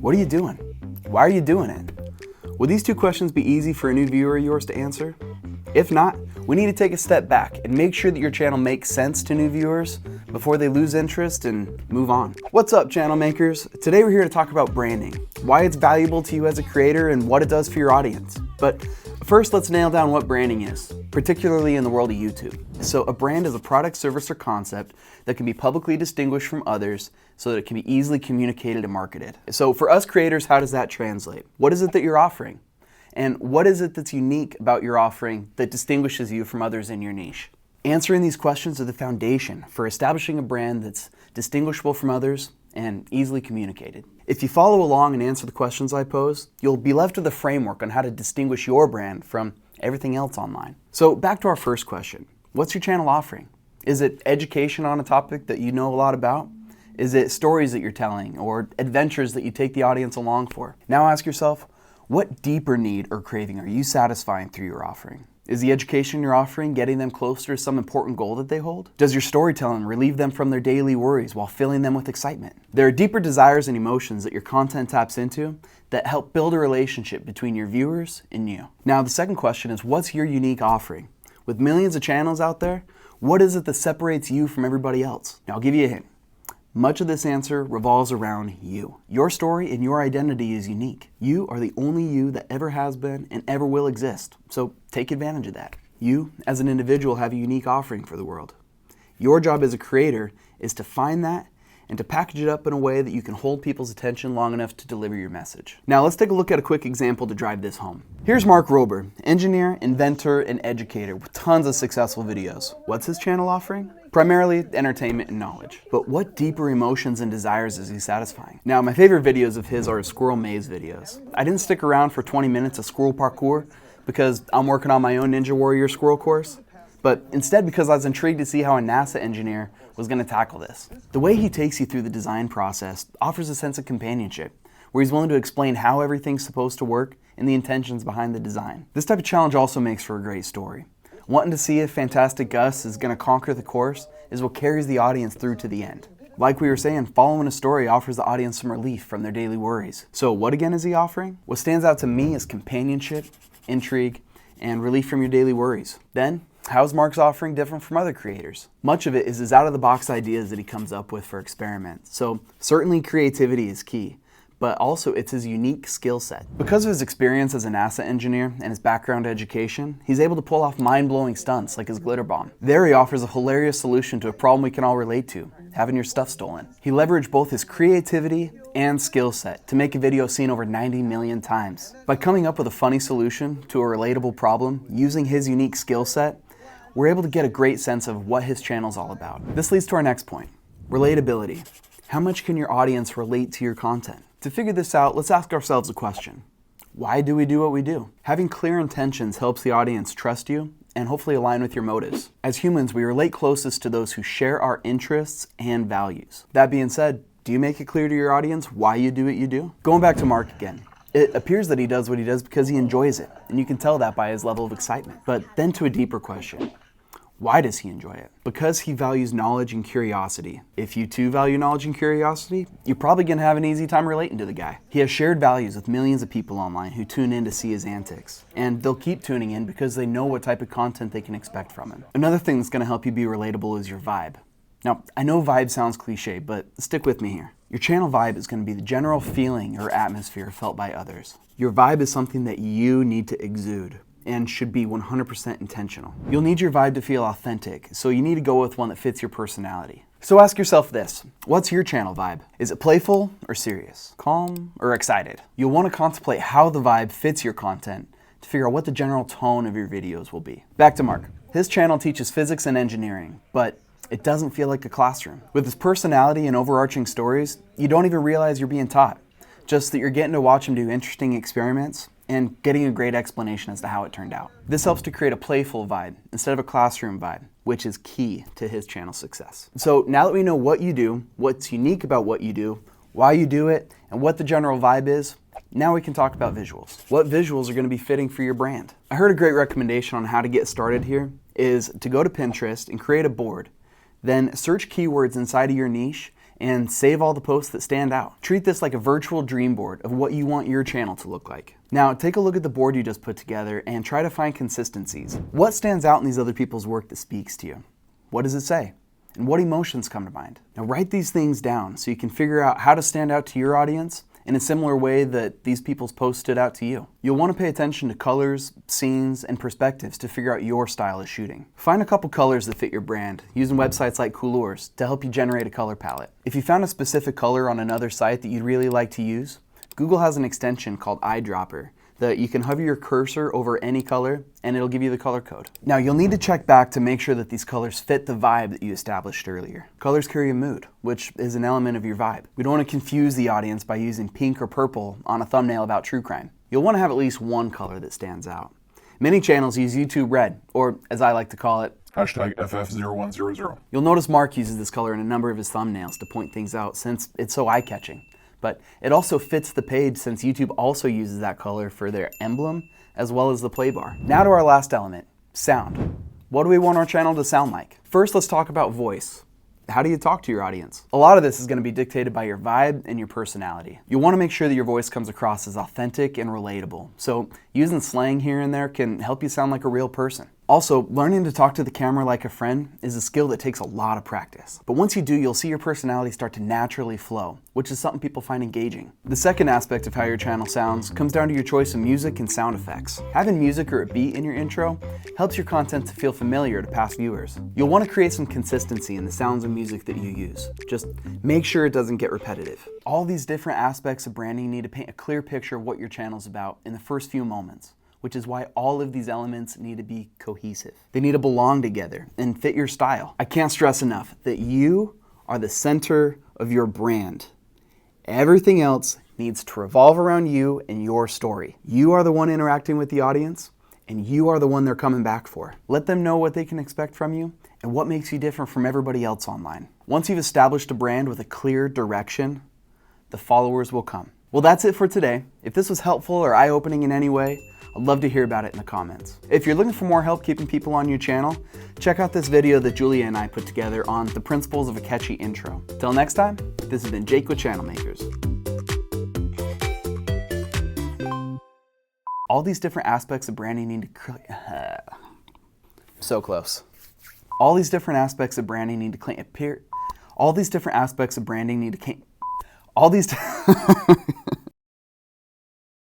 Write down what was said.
What are you doing? Why are you doing it? Would these two questions be easy for a new viewer of yours to answer? If not, we need to take a step back and make sure that your channel makes sense to new viewers before they lose interest and move on. What's up, channel makers? Today we're here to talk about branding, why it's valuable to you as a creator and what it does for your audience. But first, let's nail down what branding is, particularly in the world of YouTube. So a brand is a product, service, or concept that can be publicly distinguished from others so that it can be easily communicated and marketed. So for us creators, how does that translate? What is it that you're offering? And what is it that's unique about your offering that distinguishes you from others in your niche? Answering these questions are the foundation for establishing a brand that's distinguishable from others and easily communicated. If you follow along and answer the questions I pose, you'll be left with a framework on how to distinguish your brand from everything else online. So back to our first question. What's your channel offering? Is it education on a topic that you know a lot about? Is it stories that you're telling or adventures that you take the audience along for? Now ask yourself, what deeper need or craving are you satisfying through your offering? Is the education you're offering getting them closer to some important goal that they hold? Does your storytelling relieve them from their daily worries while filling them with excitement? There are deeper desires and emotions that your content taps into that help build a relationship between your viewers and you. Now, the second question is, what's your unique offering? With millions of channels out there, what is it that separates you from everybody else? Now, I'll give you a hint. Much of this answer revolves around you. Your story and your identity is unique. You are the only you that ever has been and ever will exist. So take advantage of that. You, as an individual, have a unique offering for the world. Your job as a creator is to find that and to package it up in a way that you can hold people's attention long enough to deliver your message. Now let's take a look at a quick example to drive this home. Here's Mark Rober, engineer, inventor, and educator with tons of successful videos. What's his channel offering? Primarily entertainment and knowledge. But what deeper emotions and desires is he satisfying? Now, my favorite videos of his are his squirrel maze videos. I didn't stick around for 20 minutes of squirrel parkour because I'm working on my own Ninja Warrior squirrel course, but instead because I was intrigued to see how a NASA engineer was going to tackle this. The way he takes you through the design process offers a sense of companionship, where he's willing to explain how everything's supposed to work and the intentions behind the design. This type of challenge also makes for a great story. Wanting to see if Fantastic Gus is going to conquer the course is what carries the audience through to the end. Like we were saying, following a story offers the audience some relief from their daily worries. So what again is he offering? What stands out to me is companionship, intrigue, and relief from your daily worries. Then, how's Mark's offering different from other creators? Much of it is his out-of-the-box ideas that he comes up with for experiments. So certainly creativity is key, but also it's his unique skill set. Because of his experience as a NASA engineer and his background education, he's able to pull off mind-blowing stunts like his glitter bomb. There he offers a hilarious solution to a problem we can all relate to, having your stuff stolen. He leveraged both his creativity and skill set to make a video seen over 90 million times. By coming up with a funny solution to a relatable problem using his unique skill set, we're able to get a great sense of what his channel's all about. This leads to our next point, relatability. How much can your audience relate to your content? To figure this out, let's ask ourselves a question. Why do we do what we do? Having clear intentions helps the audience trust you and hopefully align with your motives. As humans, we relate closest to those who share our interests and values. That being said, do you make it clear to your audience why you do what you do? Going back to Mark again. It appears that he does what he does because he enjoys it, and you can tell that by his level of excitement. But then to a deeper question. Why does he enjoy it? Because he values knowledge and curiosity. If you too value knowledge and curiosity, you're probably gonna have an easy time relating to the guy. He has shared values with millions of people online who tune in to see his antics. And they'll keep tuning in because they know what type of content they can expect from him. Another thing that's gonna help you be relatable is your vibe. Now, I know vibe sounds cliche, but stick with me here. Your channel vibe is going to be the general feeling or atmosphere felt by others. Your vibe is something that you need to exude and should be 100% intentional. You'll need your vibe to feel authentic, so you need to go with one that fits your personality. So ask yourself this, what's your channel vibe? Is it playful or serious? Calm or excited? You'll want to contemplate how the vibe fits your content to figure out what the general tone of your videos will be. Back to Mark. His channel teaches physics and engineering, but it doesn't feel like a classroom. With his personality and overarching stories, you don't even realize you're being taught. Just that you're getting to watch him do interesting experiments and getting a great explanation as to how it turned out. This helps to create a playful vibe instead of a classroom vibe, which is key to his channel's success. So now that we know what you do, what's unique about what you do, why you do it, and what the general vibe is, now we can talk about visuals. What visuals are going to be fitting for your brand? I heard a great recommendation on how to get started here is to go to Pinterest and create a board. Then search keywords inside of your niche and save all the posts that stand out. Treat this like a virtual dream board of what you want your channel to look like. Now, take a look at the board you just put together and try to find consistencies. What stands out in these other people's work that speaks to you? What does it say? And what emotions come to mind? Now, write these things down so you can figure out how to stand out to your audience in a similar way that these people's posts stood out to you. You'll want to pay attention to colors, scenes, and perspectives to figure out your style of shooting. Find a couple colors that fit your brand, using websites like Coolors to help you generate a color palette. If you found a specific color on another site that you'd really like to use, Google has an extension called Eyedropper that you can hover your cursor over any color and it'll give you the color code. Now, you'll need to check back to make sure that these colors fit the vibe that you established earlier. Colors carry a mood, which is an element of your vibe. We don't want to confuse the audience by using pink or purple on a thumbnail about true crime. You'll want to have at least one color that stands out. Many channels use YouTube Red, or as I like to call it, hashtag FF0100. You'll notice Mark uses this color in a number of his thumbnails to point things out since it's so eye-catching. But it also fits the page since YouTube also uses that color for their emblem as well as the play bar. Now to our last element, sound. What do we want our channel to sound like? First, let's talk about voice. How do you talk to your audience? A lot of this is going to be dictated by your vibe and your personality. You want to make sure that your voice comes across as authentic and relatable. So using slang here and there can help you sound like a real person. Also, learning to talk to the camera like a friend is a skill that takes a lot of practice. But once you do, you'll see your personality start to naturally flow, which is something people find engaging. The second aspect of how your channel sounds comes down to your choice of music and sound effects. Having music or a beat in your intro helps your content to feel familiar to past viewers. You'll want to create some consistency in the sounds and music that you use. Just make sure it doesn't get repetitive. All these different aspects of branding need to paint a clear picture of what your channel's about in the first few moments, which is why all of these elements need to be cohesive. They need to belong together and fit your style. I can't stress enough that you are the center of your brand. Everything else needs to revolve around you and your story. You are the one interacting with the audience, and you are the one they're coming back for. Let them know what they can expect from you and what makes you different from everybody else online. Once you've established a brand with a clear direction, the followers will come. Well, that's it for today. If this was helpful or eye-opening in any way, I'd love to hear about it in the comments. If you're looking for more help keeping people on your channel, check out this video that Julia and I put together on the principles of a catchy intro. Till next time, this has been Jake with Channel Makers. All these different aspects of branding need to so close. All these different aspects of branding need to appear. All these different aspects of branding need to all these